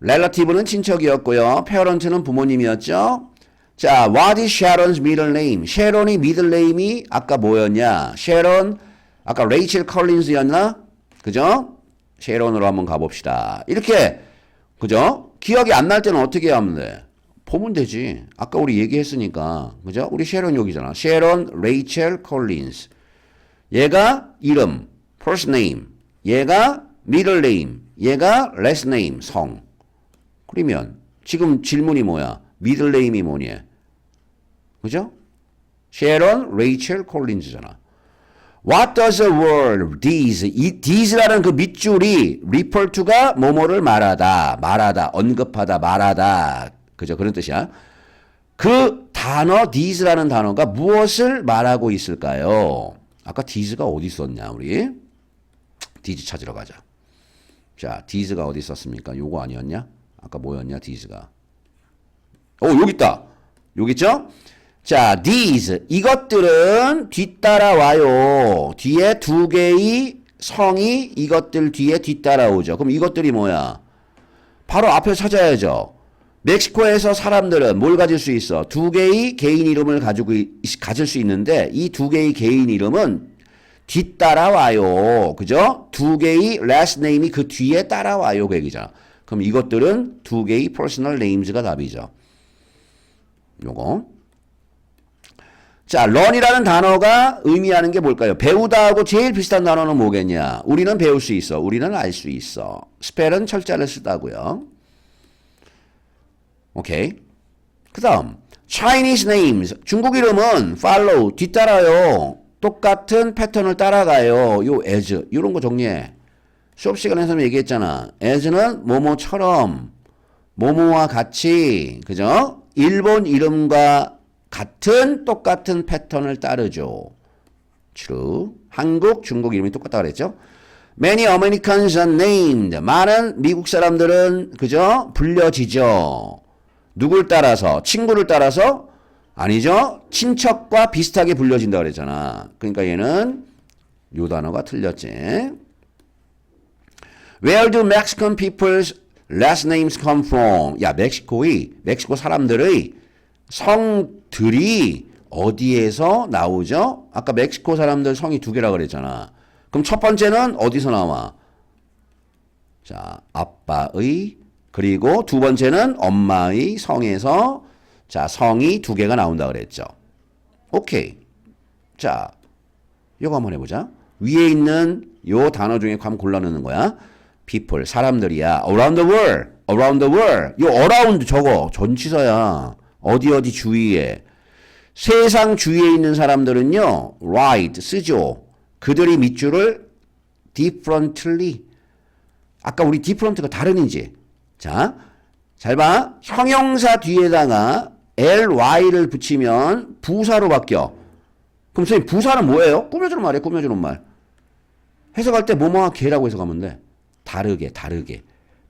relative는 친척이었고요. parent는 부모님이었죠. 자, what is Sharon's middle name? 셰론이 middle name이 아까 뭐였냐? 셰론 아까 레이첼 컬린스였나? 그죠? 셰론으로 한번 가봅시다. 이렇게 그죠? 기억이 안 날 때는 어떻게 하면 돼? 보면 되지. 아까 우리 얘기했으니까. 그죠? 우리 셰론 여기잖아. 셰론 레이첼 컬린스. 얘가 이름 first name. 얘가 middle name. 얘가 last name 성. 그러면 지금 질문이 뭐야? middle name이 뭐니? 그죠? 셰론 레이첼 콜린즈잖아. What does the word these? 이 these라는 그 밑줄이 refer to가 뭐뭐를 말하다, 언급하다, 말하다. 그죠? 그런 뜻이야. 그 단어 these라는 단어가 무엇을 말하고 있을까요? 아까 these가 어디 있었냐 우리? these 찾으러 가자. 자, these가 어디 있었습니까? 요거 아니었냐? 아까 뭐였냐 these가? 여기 있다. 여기 있죠? 자, these 이것들은 뒤따라와요. 뒤에 두 개의 성이 이것들 뒤에 뒤따라오죠. 그럼 이것들이 뭐야? 바로 앞에 찾아야죠. 멕시코에서 사람들은 뭘 가질 수 있어? 두 개의 개인 이름을 가질 수 있는데 이 두 개의 개인 이름은 뒤따라와요. 그죠? 두 개의 last name이 그 뒤에 따라와요. 그 얘기잖아. 그럼 이것들은 두 개의 personal names가 답이죠. 요거. 자, learn이라는 단어가 의미하는 게 뭘까요? 배우다하고 제일 비슷한 단어는 뭐겠냐? 우리는 배울 수 있어. 우리는 알 수 있어. spell은 철자를 쓰다고요. 오케이. 그 다음 Chinese names. 중국 이름은 follow, 뒤따라요. 똑같은 패턴을 따라가요. 요 as, 이런 거 정리해. 수업 시간에서는 얘기했잖아. as는 뭐뭐처럼, 뭐뭐와 같이, 그죠? 일본 이름과 같은 똑같은 패턴을 따르죠. true. 한국, 중국 이름이 똑같다 그랬죠? Many Americans are named. 많은 미국 사람들은 그죠? 불려지죠. 누굴 따라서? 친구를 따라서? 아니죠. 친척과 비슷하게 불려진다 그랬잖아. 그러니까 얘는 요 단어가 틀렸지. Where do Mexican people's last names come from? 야, 멕시코 사람들의 성들이 어디에서 나오죠? 아까 멕시코 사람들 성이 두 개라 그랬잖아. 그럼 첫 번째는 어디서 나와? 자, 아빠의, 그리고 두 번째는 엄마의 성에서, 자, 성이 두 개가 나온다 그랬죠. 오케이. 자, 이거 한번 해보자. 위에 있는 요 단어 중에 한번 골라 넣는 거야. people, 사람들이야. around the world, around the world. 요 around 저거 전치사야. 어디 주위에. 세상 주위에 있는 사람들은요, write, 쓰죠. 그들이 밑줄을 differently. 아까 우리 different가 다른이지. 자, 잘 봐. 형용사 뒤에다가 ly를 붙이면 부사로 바뀌어. 그럼 선생님 부사는 뭐예요? 꾸며주는 말이에요. 꾸며주는 말. 해석할 때 뭐뭐와 개라고 해석하면 돼. 다르게.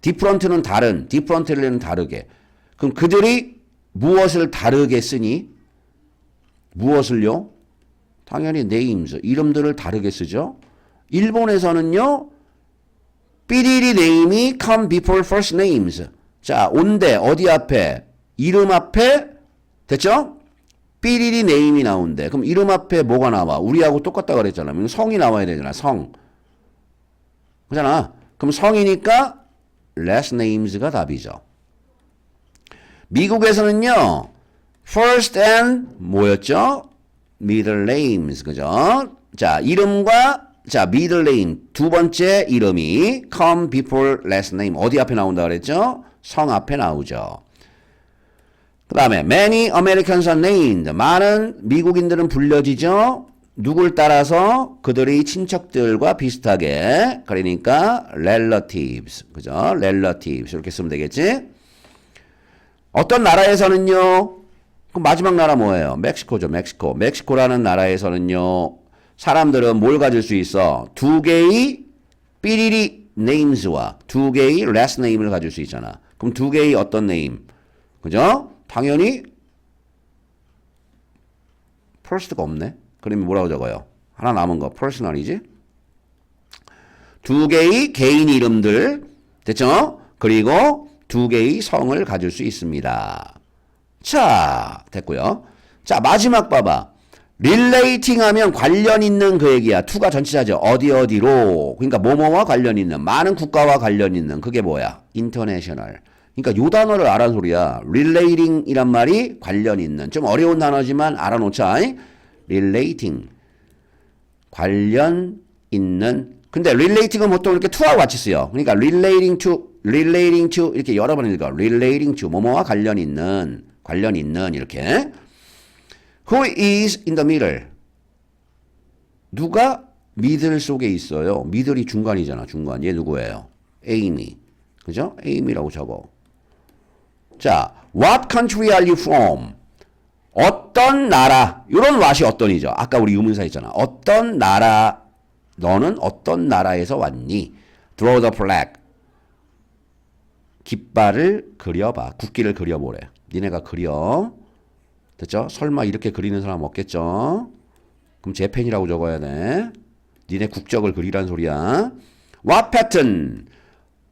different는 다른, differently는 다르게. 그럼 그들이 무엇을 다르게 쓰니? 무엇을요? 당연히 names, 이름들을 다르게 쓰죠. 일본에서는요, 삐리리 name이 come before first names. 자, 온대, 어디 앞에? 이름 앞에, 됐죠? 삐리리 name이 나온대. 그럼 이름 앞에 뭐가 나와? 우리하고 똑같다 그랬잖아. 그럼 성이 나와야 되잖아, 성. 그잖아. 그럼 성이니까 last names가 답이죠. 미국에서는요, first and 뭐였죠? middle names, 그죠? 자, 이름과, 자, middle name, 두 번째 이름이 come before last name. 어디 앞에 나온다 그랬죠? 성 앞에 나오죠. 그 다음에 many Americans are named. 많은 미국인들은 불려지죠? 누굴 따라서? 그들의 친척들과 비슷하게. 그러니까 relatives, 그죠? relatives 이렇게 쓰면 되겠지? 어떤 나라에서는요, 그럼 마지막 나라 뭐예요? 멕시코죠, 멕시코. 멕시코라는 나라에서는요, 사람들은 뭘 가질 수 있어? 두 개의 삐리리 names와 두 개의 last name을 가질 수 있잖아. 그럼 두 개의 어떤 name? 그죠? 당연히 first가 없네. 그러면 뭐라고 적어요? 하나 남은 거 personal이지? 두 개의 개인 이름들, 됐죠? 그리고 두 개의 성을 가질 수 있습니다. 자, 됐고요. 자, 마지막 봐봐. relating 하면 관련 있는 그 얘기야. to가 전치사죠. 어디로. 그러니까 뭐뭐와 관련 있는, 많은 국가와 관련 있는, 그게 뭐야? international. 그러니까 요 단어를 알아는 소리야. relating 이란 말이 관련 있는. 좀 어려운 단어지만 알아놓자. relating. 관련 있는. 근데 relating은 보통 이렇게 to하고 같이 쓰여. 그러니까 relating to 이렇게 여러 번 읽어. relating to 뭐뭐와 관련 있는 이렇게. Who is in the middle? 누가 미들 속에 있어요? 미들이 중간이잖아. 중간. 얘 누구예요? Amy. 그죠? Amy라고 적어. 자, what country are you from? 어떤 나라. 이런 what이 어떤이죠. 아까 우리 의문사 있잖아. 어떤 나라. 너는 어떤 나라에서 왔니? Draw the flag. 깃발을 그려봐. 국기를 그려보래. 니네가 그려. 됐죠? 설마 이렇게 그리는 사람 없겠죠? 그럼 재팬이라고 적어야 돼. 니네 국적을 그리란 소리야. What pattern?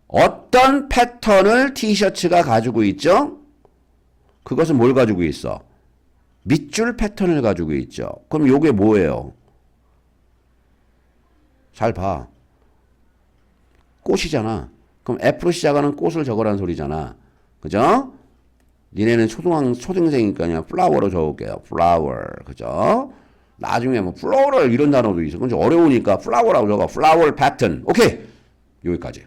어떤 패턴을 티셔츠가 가지고 있죠? 그것은 뭘 가지고 있어? 밑줄 패턴을 가지고 있죠. 그럼 요게 뭐예요? 잘 봐. 꽃이잖아. 그럼 F로 시작하는 꽃을 적으라는 소리잖아. 그죠? 니네는 초등생이니까 그냥 플라워로 적을게요. flower. 그죠? 나중에 뭐 floral 이런 단어도 있어. 그건 좀 어려우니까 flower라고 적어. flower pattern. 오케이. 여기까지.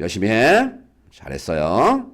열심히 해. 잘했어요.